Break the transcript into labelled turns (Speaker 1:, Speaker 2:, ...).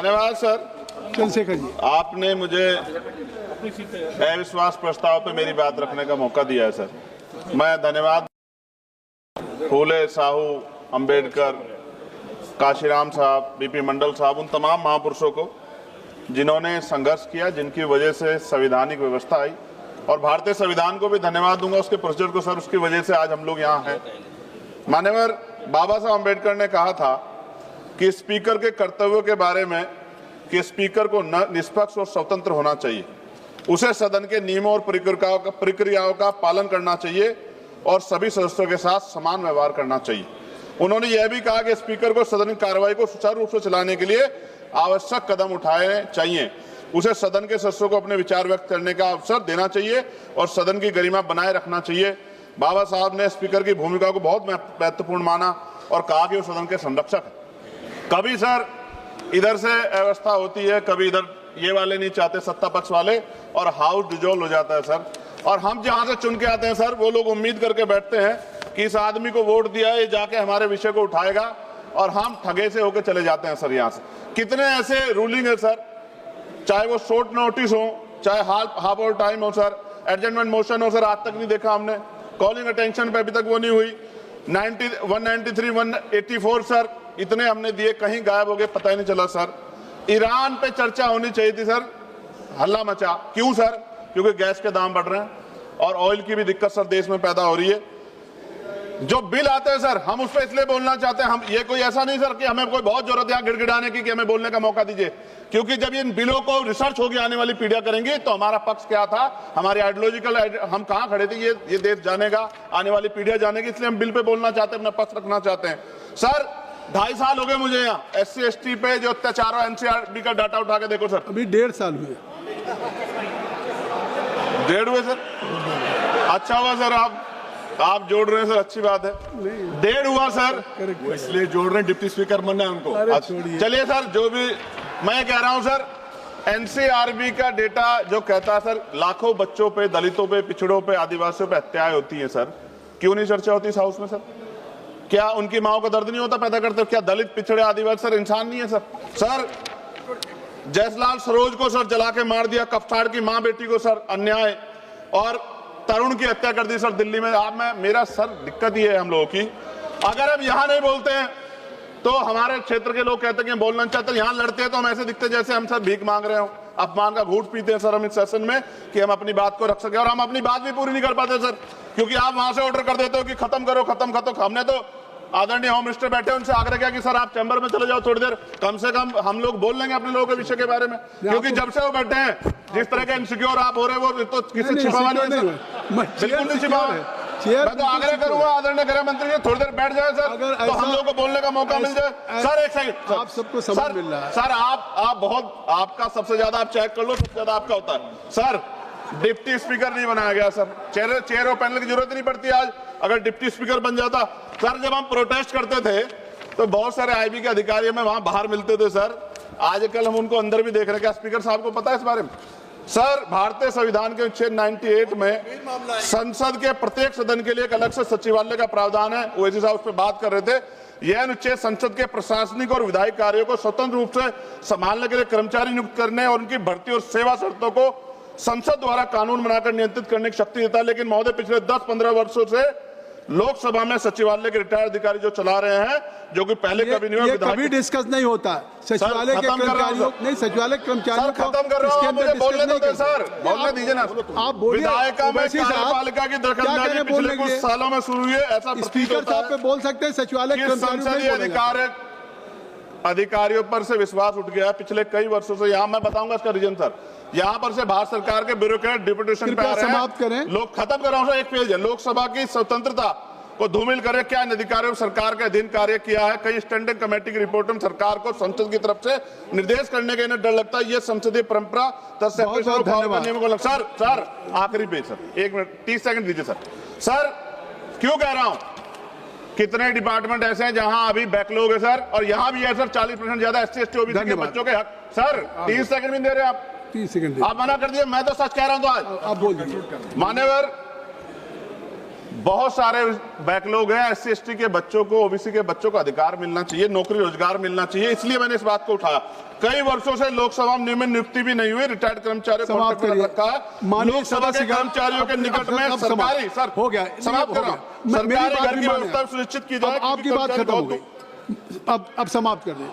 Speaker 1: धन्यवाद सर।
Speaker 2: चंद्रशेखर जी,
Speaker 1: आपने मुझे अविश्वास प्रस्ताव पे मेरी बात रखने का मौका दिया है सर। मैं धन्यवाद फूले, साहू, अंबेडकर, काशीराम साहब, बीपी मंडल साहब, उन तमाम महापुरुषों को जिन्होंने संघर्ष किया, जिनकी वजह से संवैधानिक व्यवस्था आई, और भारतीय संविधान को भी धन्यवाद दूंगा उसके प्रोसीजर को सर, उसकी वजह से आज हम लोग यहाँ हैं। माननीय बाबा साहब अम्बेडकर ने कहा था कि स्पीकर के कर्तव्यों के बारे में कि स्पीकर को निष्पक्ष और स्वतंत्र होना चाहिए, उसे सदन के नियमों और प्रक्रियाओं का पालन करना चाहिए और सभी सदस्यों के साथ समान व्यवहार करना चाहिए। उन्होंने यह भी कहा कि स्पीकर को सदन की कार्रवाई को सुचारू रूप से चलाने के लिए आवश्यक कदम उठाने चाहिए, उसे सदन के सदस्यों को अपने विचार व्यक्त करने का अवसर देना चाहिए और सदन की गरिमा बनाए रखना चाहिए। बाबा साहब ने स्पीकर की भूमिका को बहुत महत्वपूर्ण माना और कहा कि वो सदन के संरक्षक है। कभी सर इधर से अव्यवस्था होती है, कभी इधर ये वाले नहीं चाहते, सत्ता पक्ष वाले, और हाउस डिजोल्व हो जाता है सर। और हम जहां से चुन के आते हैं सर, वो लोग उम्मीद करके बैठते हैं कि इस आदमी को वोट दिया, ये जाके हमारे विषय को उठाएगा, और हम ठगे से होकर चले जाते हैं सर। यहाँ से कितने ऐसे रूलिंग है सर, चाहे वो शॉर्ट नोटिस हो, चाहे हाफ और टाइम हो सर, एडजमेंट मोशन हो सर, आज तक नहीं देखा हमने। कॉलिंग अटेंशन पे अभी तक वो नहीं हुई। 193, 184 सर, इतने हमने दिए, कहीं गायब हो गए, पता ही नहीं चला सर। ईरान पे चर्चा होनी चाहिए थी सर, हल्ला मचा। क्यों सर? क्योंकि गैस के दाम बढ़ रहे हैं और ऑयल की भी दिक्कत सर देश में पैदा हो रही है। जो बिल आते हैं सर, हम उस पर इसलिए बोलना चाहते हैं, हम ये कोई ऐसा नहीं सर कि हमें कोई बहुत जरूरत है गिड़गिड़ाने की कि हमें बोलने का मौका दीजिए, क्योंकि जब इन बिलों को रिसर्च होगी, आने वाली पीढ़ियां करेंगी, तो हमारा पक्ष क्या था, हमारी आइडियोलॉजिकल हम कहां खड़े थे, ये देश जानेगा, आने वाली पीढ़ियां जानेगी। इसलिए हम बिल पे बोलना चाहते हैं, अपना पक्ष रखना चाहते हैं सर। 2.5 साल हो गए मुझे यहाँ SC ST पे जो अत्याचार है, NCRB का डाटा उठा के देखो सर,
Speaker 2: अभी 1.5 साल हुए।
Speaker 1: 1.5 हुए सर। अच्छा हुआ सर आप जोड़ रहे हैं सर, अच्छी बात है। 1.5 हुआ सर,
Speaker 2: इसलिए जोड़ रहे हैं, डिप्टी स्पीकर बनना है उनको।
Speaker 1: चलिए सर, जो भी मैं कह रहा हूं सर, NCRB का डेटा जो कहता है सर, लाखों बच्चों पे, दलितों पे, पिछड़ों पे, आदिवासियों पे हत्याएं होती हैं सर, क्यों नहीं चर्चा होती इस हाउस में सर? क्या उनकी माओ का दर्द नहीं होता पैदा करते? क्या दलित, पिछड़े, आदिवासी सर इंसान नहीं है सर? सर जयसलाल सरोज को सर जला के मार दिया, कफ्तार की मां बेटी को सर अन्याय, और तरुण की हत्या कर दी सर दिल्ली में। आप मेरा सर दिक्कत ये है हम लोगों की, अगर हम यहाँ नहीं बोलते हैं तो हमारे क्षेत्र के लोग कहते हैं कि बोलना चाहते हैं, यहाँ लड़ते हैं तो हम ऐसे दिखते जैसे हम सर भीख मांग रहे हो, अपमान का घूंट पीते हैं सर हम इस सेशन में कि हम अपनी बात को रख सके, और हम अपनी बात भी पूरी नहीं कर पाते सर, क्योंकि आप वहां से ऑर्डर कर देते हो कि खत्म करो, खत्म खत्म। हमने तो आदरणीय होम मिनिस्टर बैठे, उनसे आग्रह किया कि सर आप चैम्बर में चले जाओ थोड़ी देर, कम से कम हम लोग बोल लेंगे अपने लोगों के विषय के बारे में, क्योंकि जब से वो बैठे हैं जिस तरह के इनसिक्योर आप हो रहे हैं, वो तो किसी छिपावा नहीं है, बिल्कुल नहीं छिपावा है। मैं तो आग्रह करूंगा आदरणीय गृह मंत्री जी थोड़ी देर बैठ जाए सर, तो हम लोग को बोलने का मौका मिल जाए। सर एक सेकंड,
Speaker 2: आप सबको समय मिल रहा है
Speaker 1: सर, आप बहुत, आपका सबसे ज्यादा, आप चेक कर लो, सबसे ज्यादा आपका होता है सर। डिप्टी स्पीकर नहीं बनाया गया सर, चेयर और पैनल की जरूरत नहीं पड़ती आज, अगर डिप्टी स्पीकर बन जाता सर। जब हम प्रोटेस्ट करते थे तो बहुत सारे IB के अधिकारी हमें वहां बाहर मिलते थे सर, आजकल हम उनको अंदर भी देख रहे हैं। क्या स्पीकर साहब को पता है इस बारे में? सर भारतीय संविधान के अनुच्छेद 98 में संसद के प्रत्येक सदन के लिए एक अलग से सचिवालय का प्रावधान है। ओवैसी साहब उस पर बात कर रहे थे। यह अनुच्छेद संसद के प्रशासनिक और विधायी कार्यों को स्वतंत्र रूप से संभालने के लिए कर्मचारी नियुक्त करने और उनकी भर्ती और सेवा शर्तों को संसद द्वारा कानून बनाकर नियंत्रित करने की शक्ति देता है। लेकिन महोदय पिछले 10-15 वर्षों से लोकसभा में सचिवालय के रिटायर्ड अधिकारी जो चला रहे हैं, जो कि पहले कभी नहीं हुआ,
Speaker 2: कभी डिस्कस नहीं होता सचिवालय के कर्मचारियों, नहीं सचिवालय के कर्मचारियों को
Speaker 1: खत्म कर रहा हूं, मुझे बोलने दो सर, बोलने दीजिए ना।
Speaker 2: आप बोलिए,
Speaker 1: विधायिका में कार्यपालिका की दखलंदाजी पिछले कुछ सालों में शुरू हुई है, ऐसा
Speaker 2: स्पीकर साहब पे बोल सकते हैं, सचिवालय के
Speaker 1: संसदीय अधिकारियों पर से विश्वास उठ गया पिछले कई वर्षों से। यहाँ मैं बताऊंगा इसका रीजन सर, यहाँ पर से भारत सरकार के ब्यूरोक्रेट डिप्यूटेशन पे आ रहे हैं लोग। खत्म कर रहा हूं सर, एक पेज है। लोकसभा की स्वतंत्रता को धूमिल करे, क्या इन अधिकारियों सरकार के अधीन कार्य किया है? कई स्टैंडिंग कमेटी की रिपोर्ट में सरकार को संसद की तरफ से निर्देश करने का इन्हें डर लगता है। ये संसदीय परंपरा सर। सर आखिरी पेज सर, 1 मिनट 30 सेकंड दीजिए सर। सर क्यों कह रहा हूं, कितने डिपार्टमेंट ऐसे हैं जहां अभी बैकलॉग है सर, और यहां भी है सर 40% ज्यादा SC ST OBC के बच्चों के हक। सर 30 सेकंड भी दे रहे आप,
Speaker 2: 30 सेकंड
Speaker 1: आप मना कर दिए। मैं तो सच कह रहा हूं, तो आज
Speaker 2: आप बोल दीजिए।
Speaker 1: मान्यवर बहुत सारे बैकलॉग हैं, एससी एसटी के बच्चों को, ओबीसी के बच्चों को अधिकार मिलना चाहिए, नौकरी रोजगार मिलना चाहिए, इसलिए मैंने इस बात को उठाया। कई वर्षों से लोकसभा में नियमित नियुक्ति भी नहीं हुई, रिटायर्ड कर्मचारियों को
Speaker 2: समाप्त करिए।
Speaker 1: रखा है।
Speaker 2: माननीय
Speaker 1: लोकसभा के
Speaker 2: सभासद,
Speaker 1: कर्मचारियों के निकट में
Speaker 2: अब
Speaker 1: सरकारी सर
Speaker 2: हो गया,
Speaker 1: समाप्त कर रहा हूं।
Speaker 2: मेरी
Speaker 1: सरकारी
Speaker 2: बात
Speaker 1: घर
Speaker 2: भी
Speaker 1: की
Speaker 2: माने।
Speaker 1: व्यवस्था सुनिश्चित की जाए।
Speaker 2: अब आपकी बात खत्म हो गई, अब समाप्त कर दें।